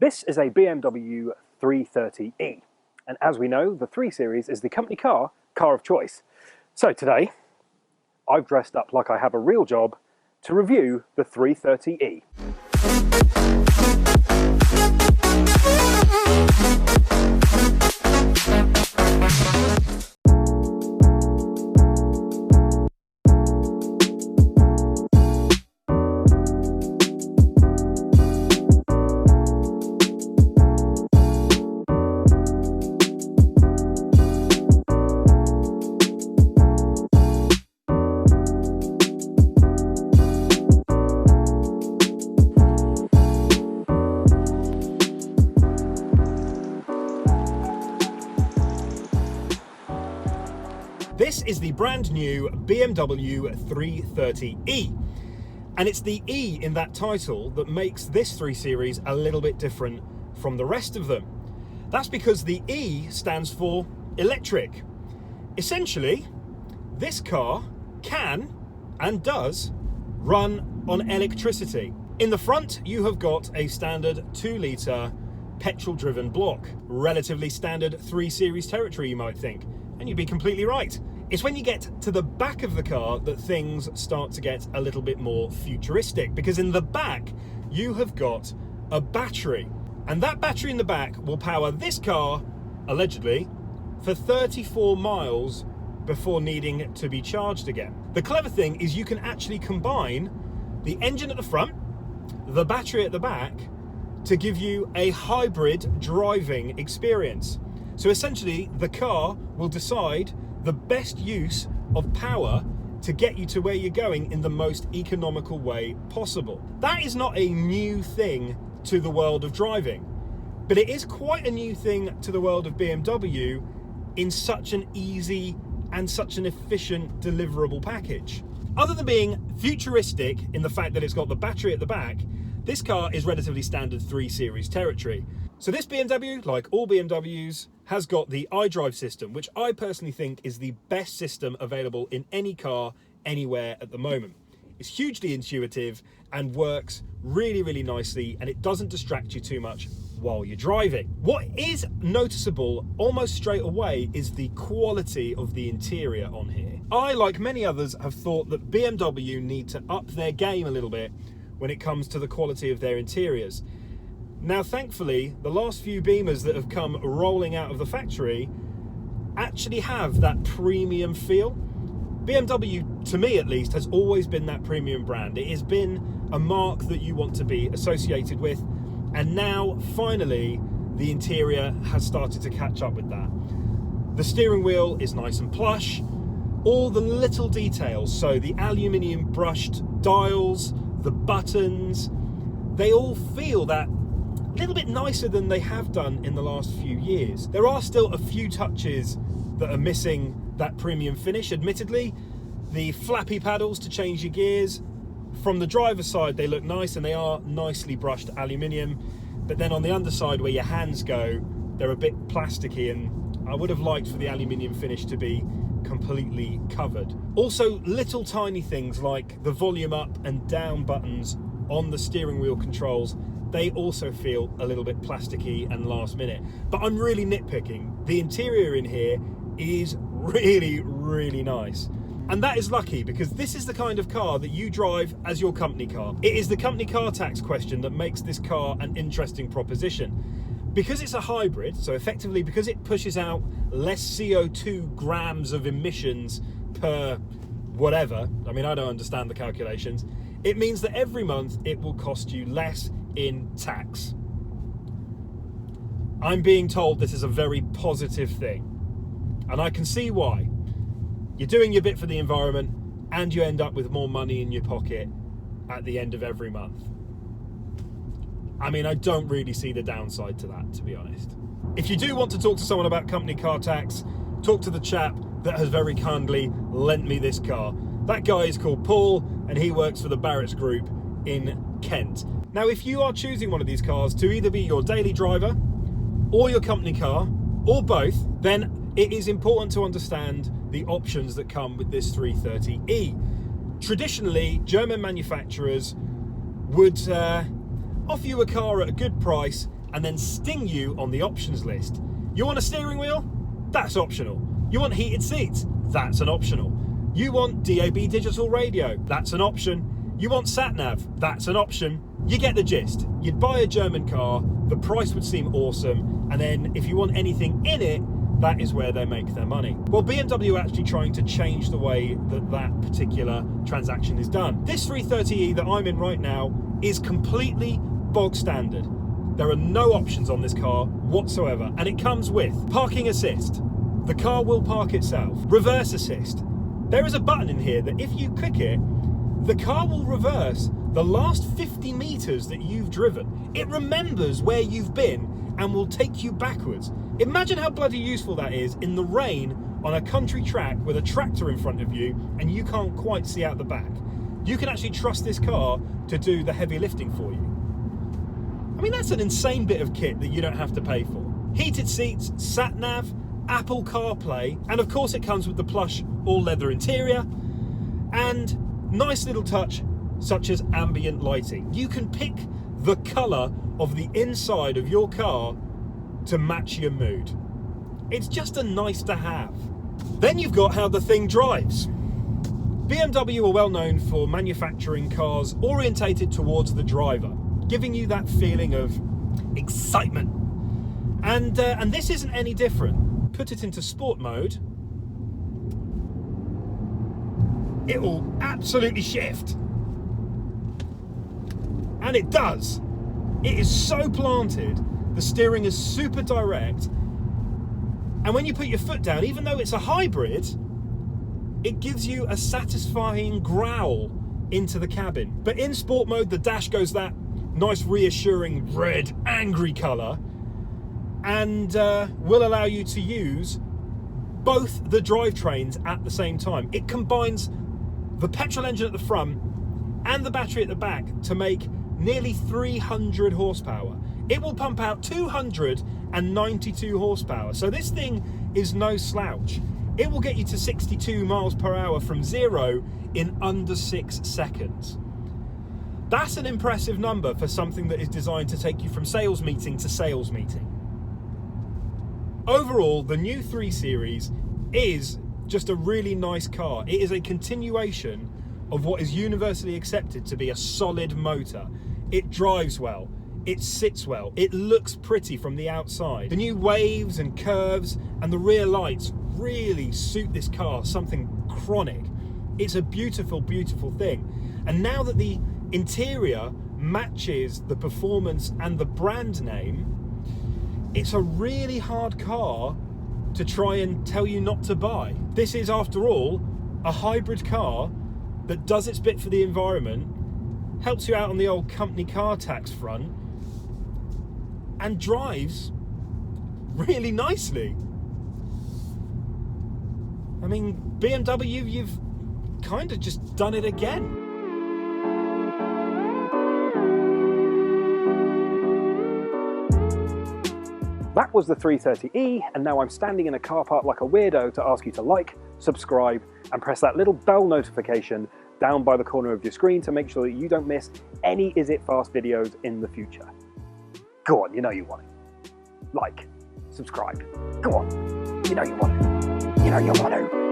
This is a BMW 330e, and as we know, the 3 Series is the company car of choice. So today, I've dressed up like I have a real job to review the 330e. This is the brand new BMW 330e, and it's the E in that title that makes this 3 Series a little bit different from the rest of them. That's because the E stands for electric. Essentially, this car can and does run on electricity. In the front, you have got a standard 2-litre petrol-driven block. Relatively standard 3 Series territory, you might think, and you'd be completely right. It's when you get to the back of the car that things start to get a little bit more futuristic, because in the back you have got a battery, and that battery in the back will power this car, allegedly, for 34 miles before needing to be charged again. The clever thing is you can actually combine the engine at the front, the battery at the back, to give you a hybrid driving experience. So essentially, the car will decide the best use of power to get you to where you're going in the most economical way possible. That is not a new thing to the world of driving, but it is quite a new thing to the world of BMW in such an easy and such an efficient deliverable package. Other than being futuristic in the fact that it's got the battery at the back, this car is relatively standard 3 Series territory. So this BMW, like all BMWs, has got the Idrive system, which I personally think is the best system available in any car, anywhere at the moment. It's hugely intuitive and works really, really nicely, and it doesn't distract you too much while you're driving. What is noticeable almost straight away is the quality of the interior on here. I, like many others, have thought that BMW need to up their game a little bit when it comes to the quality of their interiors. Now, thankfully, the last few Beamers that have come rolling out of the factory actually have that premium feel. BMW, to me at least, has always been that premium brand. It has been a mark that you want to be associated with, and now, finally, the interior has started to catch up with that. The steering wheel is nice and plush. All the little details, so the aluminium brushed dials, the buttons, they all feel that a little bit nicer than they have done in the last few years. There are still a few touches that are missing that premium finish, admittedly. The flappy paddles to change your gears, from the driver's side they look nice and they are nicely brushed aluminium, but then on the underside where your hands go, they're a bit plasticky, and I would have liked for the aluminium finish to be completely covered. Also, little tiny things like the volume up and down buttons on the steering wheel controls, they also feel a little bit plasticky and last minute. But I'm really nitpicking. The interior in here is really, really nice. And that is lucky, because this is the kind of car that you drive as your company car. It is the company car tax question that makes this car an interesting proposition. Because it's a hybrid, so effectively because it pushes out less CO2 grams of emissions per whatever, I mean, I don't understand the calculations, it means that every month it will cost you less in tax. I'm being told this is a very positive thing, and I can see why. You're doing your bit for the environment, and you end up with more money in your pocket at the end of every month. I mean, I don't really see the downside to that, to be honest. If you do want to talk to someone about company car tax, talk to the chap that has very kindly lent me this car. That guy is called Paul, and he works for the Barrett's Group in Kent. Now, if you are choosing one of these cars to either be your daily driver or your company car, or both, then it is important to understand the options that come with this 330e. Traditionally, German manufacturers would offer you a car at a good price and then sting you on the options list. You want a steering wheel? That's optional. You want heated seats? That's an optional. You want DAB digital radio? That's an option. You want sat-nav? That's an option. You get the gist. You'd buy a German car, the price would seem awesome, and then if you want anything in it, that is where they make their money. Well, BMW are actually trying to change the way that that particular transaction is done. This 330e that I'm in right now is completely bog standard. There are no options on this car whatsoever, and it comes with parking assist. The car will park itself. Reverse assist. There is a button in here that if you click it, the car will reverse the last 50 meters that you've driven. It remembers where you've been and will take you backwards. Imagine how bloody useful that is in the rain on a country track with a tractor in front of you and you can't quite see out the back. You can actually trust this car to do the heavy lifting for you. I mean, that's an insane bit of kit that you don't have to pay for. Heated seats, sat-nav, Apple CarPlay, and of course it comes with the plush all-leather interior and nice little touch such as ambient lighting. You can pick the colour of the inside of your car to match your mood. It's just a nice to have. Then you've got how the thing drives. BMW are well known for manufacturing cars orientated towards the driver, giving you that feeling of excitement. And this isn't any different. Put it into sport mode, it will absolutely shift. And it does. It is so planted. The steering is super direct, and when you put your foot down, even though it's a hybrid, it gives you a satisfying growl into the cabin. But in sport mode, the dash goes that nice reassuring red, angry colour, and will allow you to use both the drivetrains at the same time. It combines the petrol engine at the front and the battery at the back to make nearly 300 horsepower. It will pump out 292 horsepower. So this thing is no slouch. It will get you to 62 miles per hour from 0 in under 6 seconds. That's an impressive number for something that is designed to take you from sales meeting to sales meeting. Overall, the new 3 Series is just a really nice car. It is a continuation of what is universally accepted to be a solid motor. It drives well. It sits well. It looks pretty from the outside. The new waves and curves and the rear lights really suit this car something chronic. It's a beautiful, beautiful thing. And now that the interior matches the performance and the brand name, it's a really hard car to try and tell you not to buy. This is, after all, a hybrid car that does its bit for the environment, helps you out on the old company car tax front, and drives really nicely. I mean, BMW, you've kind of just done it again. That was the 330e, and now I'm standing in a car park like a weirdo to ask you to like, subscribe, and press that little bell notification down by the corner of your screen to make sure that you don't miss any Is It Fast videos in the future. Go on, you know you want it. Like, subscribe. Go on, you know you want it. You know you want to.